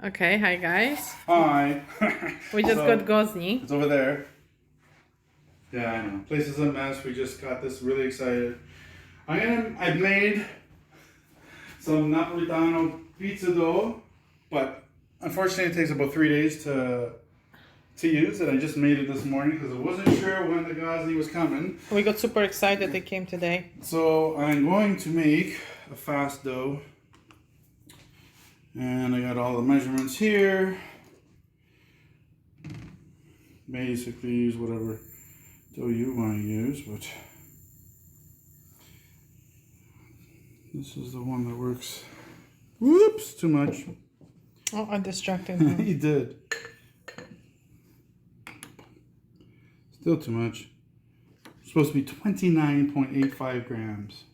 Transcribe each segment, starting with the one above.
Okay, hi guys. Hi. We just got Gozni. It's over there. Yeah, I know. Place is a mess. We just got this really excited. I made some Napolitano pizza dough, but unfortunately it takes about 3 days to use, and I just made it this morning because I wasn't sure when the Gozni was coming. We got super excited they came today. So I'm going to make a fast dough. And I got all the measurements here. Basically use whatever dough you want to use, but this is the one that works. Whoops, too much. Oh, I distracted him. He did. Still too much. It's supposed to be 29.85 grams.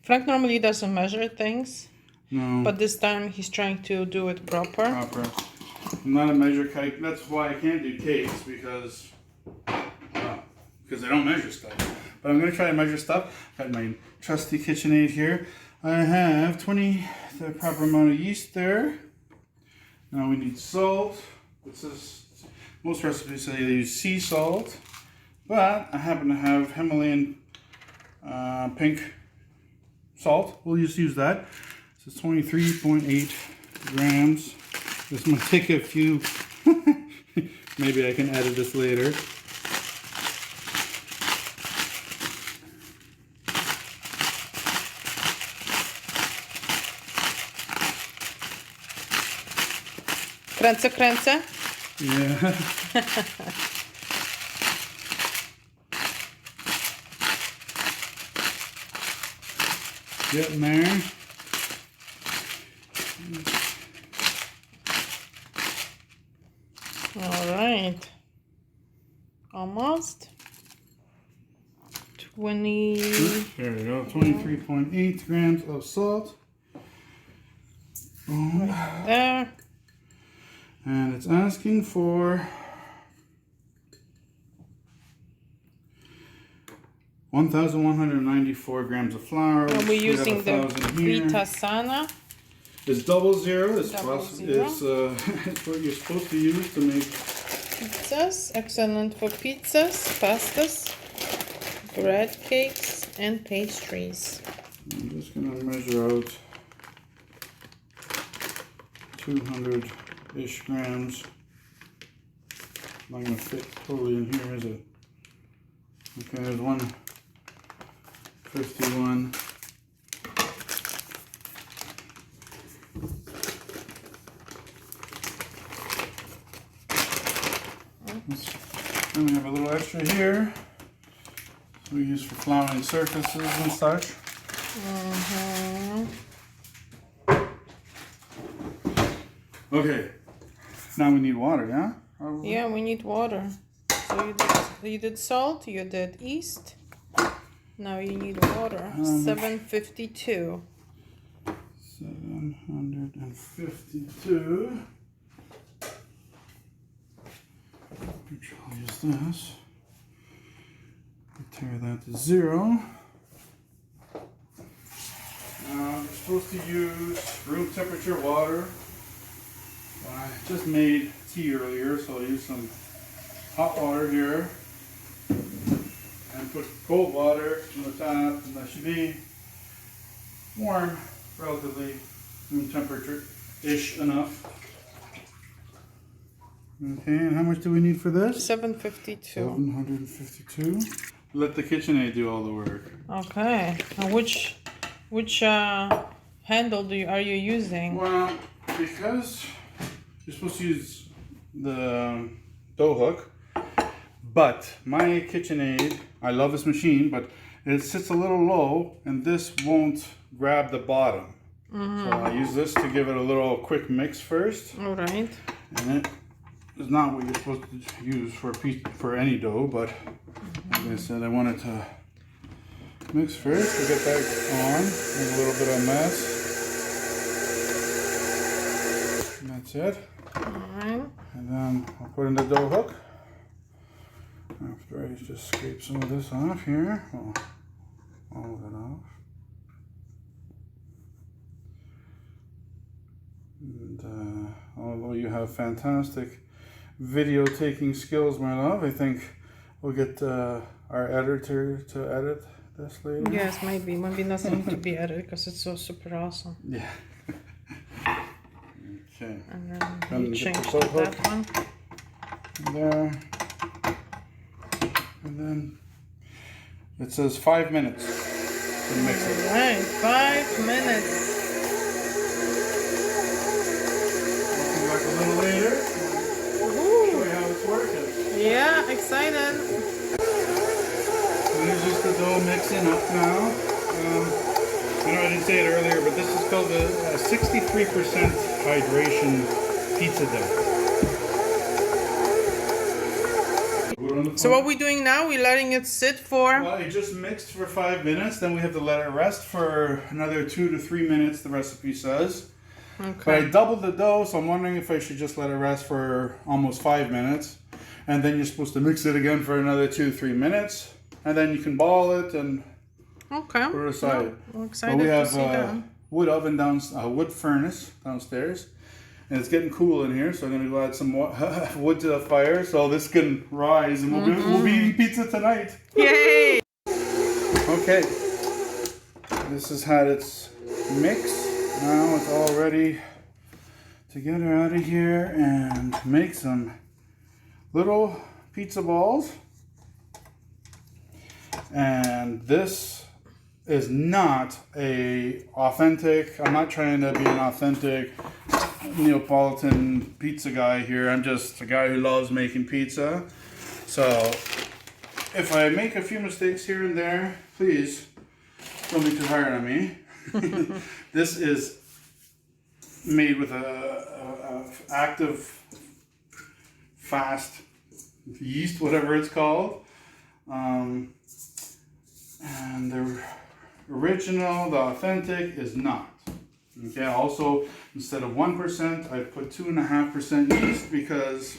Frank normally doesn't measure things, No. but this time he's trying to do it proper. I'm not a measure cake. That's why I can't do cakes, because I don't measure stuff. But I'm going to try to measure stuff. Got my trusty KitchenAid here. I have the proper amount of yeast there. Now we need salt. This is, most recipes say they use sea salt, but I happen to have Himalayan pink salt. We'll just use that. This is 23.8 grams. This might take a few. Maybe I can edit this later. Kręcę. Yeah. Getting there. All right. Almost. 20. There we go. 23.8 grams of salt. Boom. There. And it's asking for 1,194 grams of flour. Are we using the 1,000 here. Vita Sana? It's double zero. It's Double plus. zero. It's what you're supposed to use to make Pizzas, excellent for pizzas, pastas, bread cakes, and pastries. I'm just going to measure out 200-ish grams. Not going to fit totally in here, is it? Okay, there's 151. Then we have a little extra here. We use for flouring surfaces and such. Okay, now we need water, yeah? Yeah, we need water. So you did salt, you did yeast. Now you need water. 752. 752. Which I'll use this. Tear that to 0. Now you're supposed to use room temperature water. I just made tea earlier, so I'll use some hot water here and put cold water on the top, and that should be warm, relatively room temperature-ish enough. Okay, and how much do we need for this? 752. 752. Let the KitchenAid do all the work. Okay. And which handle are you using? Well, because you're supposed to use the dough hook, but my KitchenAid, I love this machine, but it sits a little low, and this won't grab the bottom. So I use this to give it a little quick mix first. All right. And it is not what you're supposed to use for any dough, but like I said, I wanted to mix first to get that on. There's a little bit of mess. And that's it. Alright. And then I'll put in the dough hook. After I just scrape some of this off here. Well, all of it off. And although you have fantastic video taking skills, my love, I think we'll get our editor to edit this later. Yes, maybe nothing to be added because it's so super awesome. Yeah. Okay. And Then then you get change the to boat that one. There. And then it says 5 minutes to mix it. Right, 5 minutes. We'll come back a little later. Show you how it's working. Yeah, excited. Here's just the dough mixing up now. I know I didn't say it earlier, but this is called a 63% hydration pizza dough. So what we're doing now, we're letting it sit for... Well, it just mixed for 5 minutes, then we have to let it rest for another 2 to 3 minutes, the recipe says. Okay. But I doubled the dough, so I'm wondering if I should just let it rest for almost 5 minutes. And then you're supposed to mix it again for another 2 to 3 minutes. And then you can ball it and Okay. put it aside. I'm excited But we to have see that. wood furnace downstairs. And it's getting cool in here, so I'm going to go add some wood to the fire so this can rise and we'll be eating pizza tonight. Yay! Okay, this has had its mix. Now it's all ready to get her out of here and make some little pizza balls. And this is not I'm not trying to be an authentic Neapolitan pizza guy here. I'm just a guy who loves making pizza. So if I make a few mistakes here and there, please don't be too hard on me. This is made with a active, fast yeast, whatever it's called. And the original, the authentic, is not. Okay, also, instead of 1%, I put 2.5% yeast because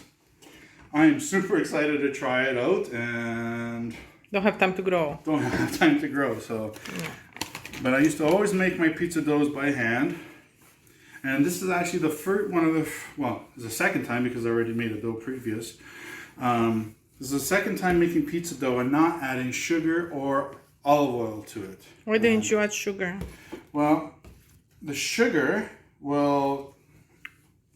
I am super excited to try it out and Don't have time to grow. don't have time to grow. So, but I used to always make my pizza doughs by hand, and this is actually the first it's the second time because I already made a dough previous. This is the second time making pizza dough and not adding sugar or olive oil to it. Why didn't you add sugar? Well, the sugar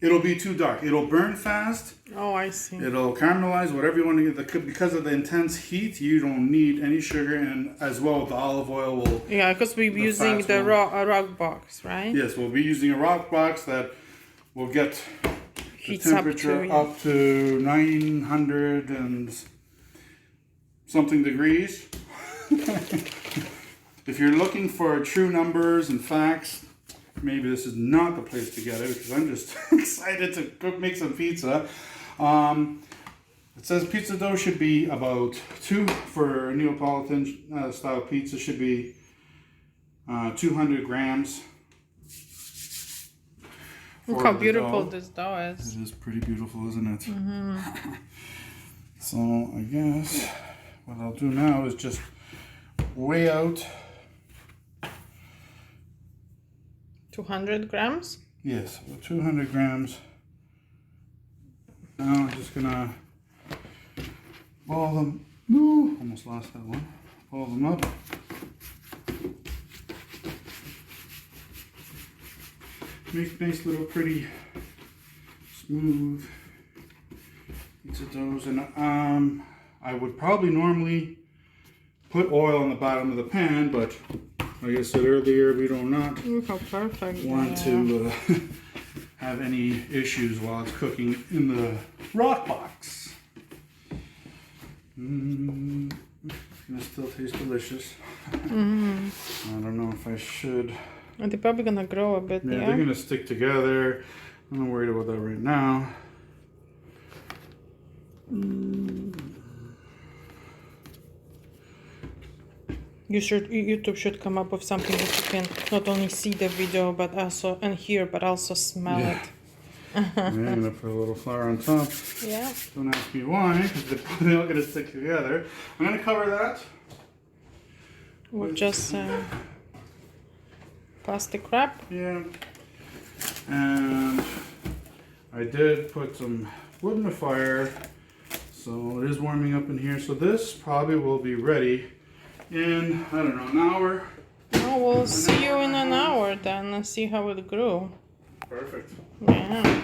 it'll be too dark. It'll burn fast. Oh, I see. It'll caramelize, whatever you want to get. Because of the intense heat, you don't need any sugar, and as well, the olive oil will. Yeah, because we're using fats the will- rock box, right? Yes, we'll be using a rock box that will get the Heats up temperature to, up to 900 and something degrees. If you're looking for true numbers and facts, maybe this is not the place to get it because I'm just excited to make some pizza. It says pizza dough should be about for Neapolitan style pizza should be 200 grams. Look for how the beautiful dough. this dough is. It is pretty beautiful, isn't it? So I guess what I'll do now is just weigh out. 200 grams? Yes, 200 grams. Now I'm just gonna ball them. No, almost lost that one. Ball them up. Make nice little pretty smooth pizza doughs, and I would probably normally put oil on the bottom of the pan, but like I said earlier, we do not Look how perfect. want to have any issues while it's cooking in the rock box. It still tastes delicious. I don't know if I should. And they're probably gonna grow a bit, Yeah, yeah? they're gonna stick together. I'm not worried about that right now. YouTube should come up with something that you can not only see the video but also and hear but also smell Yeah. I'm gonna put a little flour on top. it. Yeah. Don't ask me why, because they're probably not gonna stick together. I'm gonna cover that. With just plastic wrap. Yeah. And I did put some wood in the fire, so it is warming up in here. So this probably will be ready in, I don't know, an hour. Oh, we'll see you in an hour then and see how it grew. Perfect. Yeah.